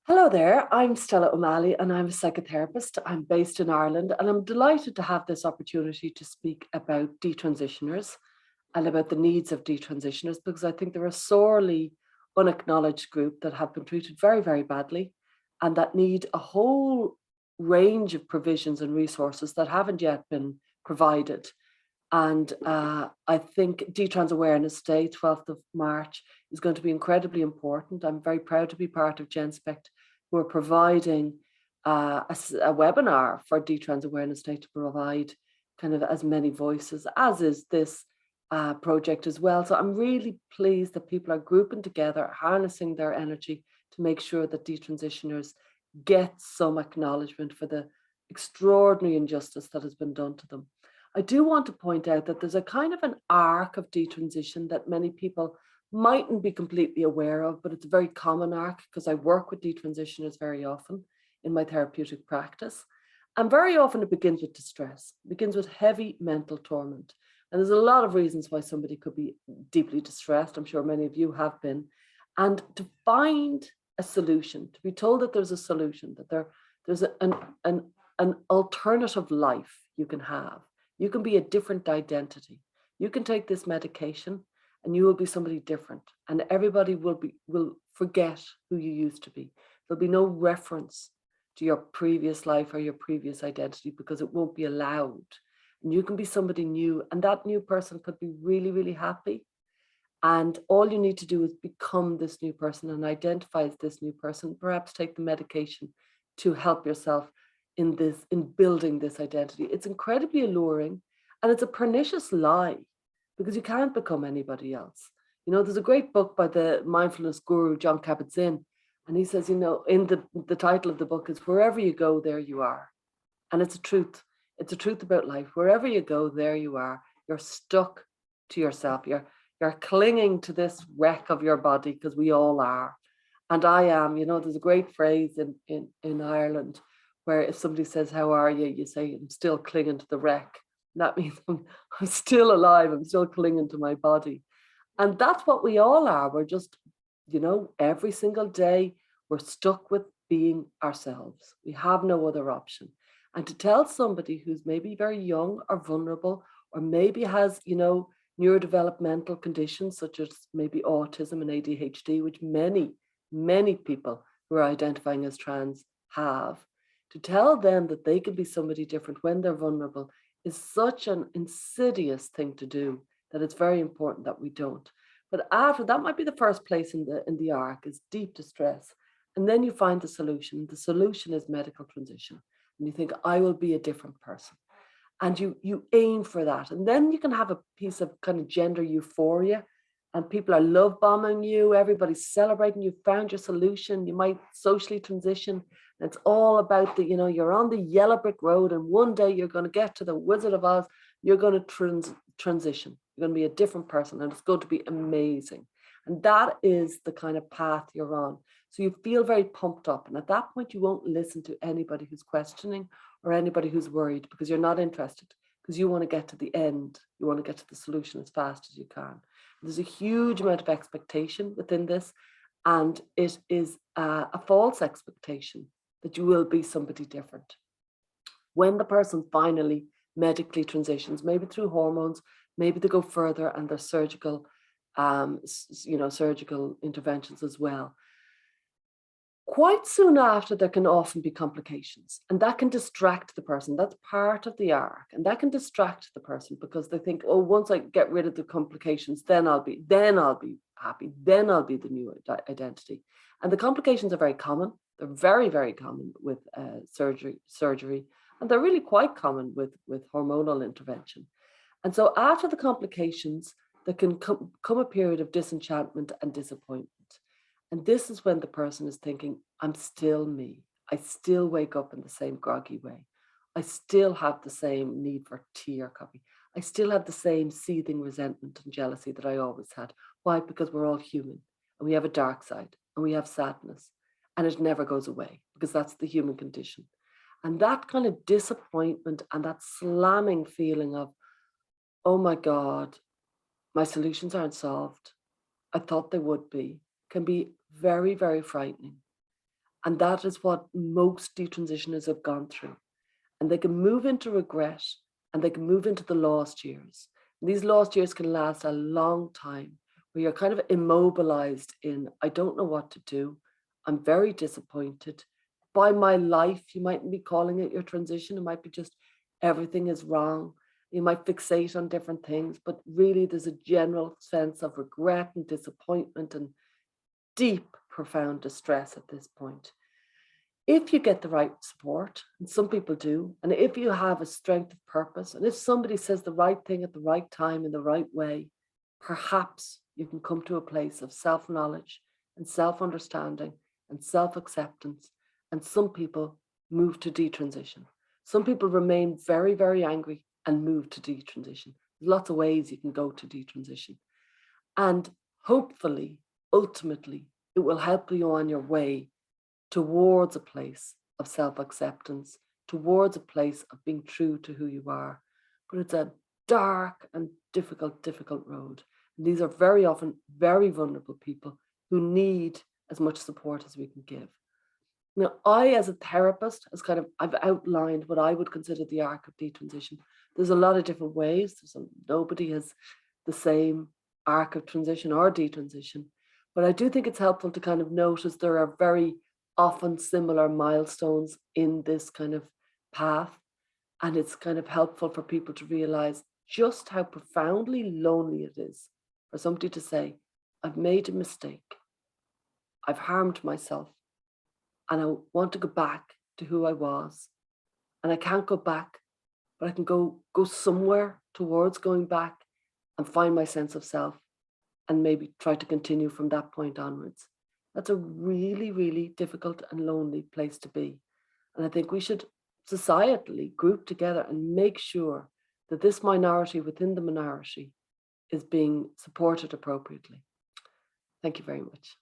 Hello there, I'm Stella O'Malley and I'm a psychotherapist. I'm based in Ireland and I'm delighted to have this opportunity to speak about detransitioners and about the needs of detransitioners because I think they're a sorely unacknowledged group that have been treated very, very badly and that need a whole range of provisions and resources that haven't yet been provided. And I think Detrans Awareness Day, 12th of March, is going to be incredibly important. I'm very proud to be part of Genspect, who are providing a webinar for Detrans Awareness Day to provide kind of as many voices, as is this project as well. So I'm really pleased that people are grouping together, harnessing their energy to make sure that detransitioners get some acknowledgement for the extraordinary injustice that has been done to them. I do want to point out that there's a kind of an arc of detransition that many people mightn't be completely aware of, but it's a very common arc because I work with detransitioners very often in my therapeutic practice. And very often it begins with distress, it begins with heavy mental torment. And there's a lot of reasons why somebody could be deeply distressed. I'm sure many of you have been. And to find a solution, to be told that there's a solution, that there's an alternative life you can have. You can be a different identity. You can take this medication and you will be somebody different. And everybody will forget who you used to be. There'll be no reference to your previous life or your previous identity because it won't be allowed. And you can be somebody new, and that new person could be really, really happy. And all you need to do is become this new person and identify as this new person, perhaps take the medication to help yourself in building this identity. It's incredibly alluring and it's a pernicious lie because you can't become anybody else. You know, there's a great book by the mindfulness guru, John Kabat-Zinn, and he says, you know, in the title of the book is "Wherever you go, there you are." And it's a truth. It's a truth about life. Wherever you go, there you are. You're stuck to yourself. You're clinging to this wreck of your body because we all are. And I am, you know, there's a great phrase in Ireland where if somebody says, "How are you?" you say, "I'm still clinging to the wreck." And that means I'm still alive. I'm still clinging to my body. And that's what we all are. We're just, you know, every single day, we're stuck with being ourselves. We have no other option. And to tell somebody who's maybe very young or vulnerable, or maybe has, you know, neurodevelopmental conditions such as maybe autism and ADHD, which many people who are identifying as trans have, to tell them that they can be somebody different when they're vulnerable is such an insidious thing to do that it's very important that we don't. But after that might be the first place in the arc is deep distress. And then you find the solution. The solution is medical transition. And you think, I will be a different person. And you aim for that. And then you can have a piece of kind of gender euphoria and people are love bombing you. Everybody's celebrating you found your solution. You might socially transition. And it's all about the, you know, you're on the yellow brick road and one day you're going to get to the Wizard of Oz. You're going to transition. You're going to be a different person and it's going to be amazing. And that is the kind of path you're on. So you feel very pumped up. And at that point, you won't listen to anybody who's questioning or anybody who's worried because you're not interested, because you want to get to the end. You want to get to the solution as fast as you can. There's a huge amount of expectation within this, and it is a false expectation that you will be somebody different. When the person finally medically transitions, maybe through hormones, maybe they go further and there's surgical, surgical interventions as well. Quite soon after, there can often be complications, and that can distract the person. That's part of the arc, and that can distract the person because they think, "Oh, once I get rid of the complications, then I'll be happy. Then I'll be the new identity." And the complications are very common. They're very, very common with surgery, and they're really quite common with hormonal intervention. And so, after the complications, there can come a period of disenchantment and disappointment. And this is when the person is thinking, I'm still me. I still wake up in the same groggy way. I still have the same need for tea or coffee. I still have the same seething resentment and jealousy that I always had. Why? Because we're all human and we have a dark side and we have sadness and it never goes away because that's the human condition. And that kind of disappointment and that slamming feeling of, oh my God, my solutions aren't solved. I thought they would be, can be very, very frightening. And that is what most detransitioners have gone through. And they can move into regret and they can move into the lost years. And these lost years can last a long time, where you're kind of immobilized in, I don't know what to do. I'm very disappointed by my life. You mightn't be calling it your transition. It might be just everything is wrong. You might fixate on different things, but really there's a general sense of regret and disappointment and deep, profound distress at this point. If you get the right support, and some people do, and if you have a strength of purpose, and if somebody says the right thing at the right time in the right way, perhaps you can come to a place of self-knowledge and self-understanding and self-acceptance. And some people move to detransition. Some people remain very, very angry and move to detransition. There's lots of ways you can go to detransition. And hopefully, ultimately, it will help you on your way towards a place of self-acceptance, towards a place of being true to who you are. But it's a dark and difficult, difficult road. And these are very often very vulnerable people who need as much support as we can give. Now, I, as a therapist, I've outlined what I would consider the arc of detransition. There's a lot of different ways. Nobody has the same arc of transition or detransition. But I do think it's helpful to kind of notice there are very often similar milestones in this kind of path. And it's kind of helpful for people to realize just how profoundly lonely it is for somebody to say, I've made a mistake, I've harmed myself, and I want to go back to who I was. And I can't go back, but I can go somewhere towards going back and find my sense of self and maybe try to continue from that point onwards. That's a really, really difficult and lonely place to be. And I think we should societally group together and make sure that this minority within the minority is being supported appropriately. Thank you very much.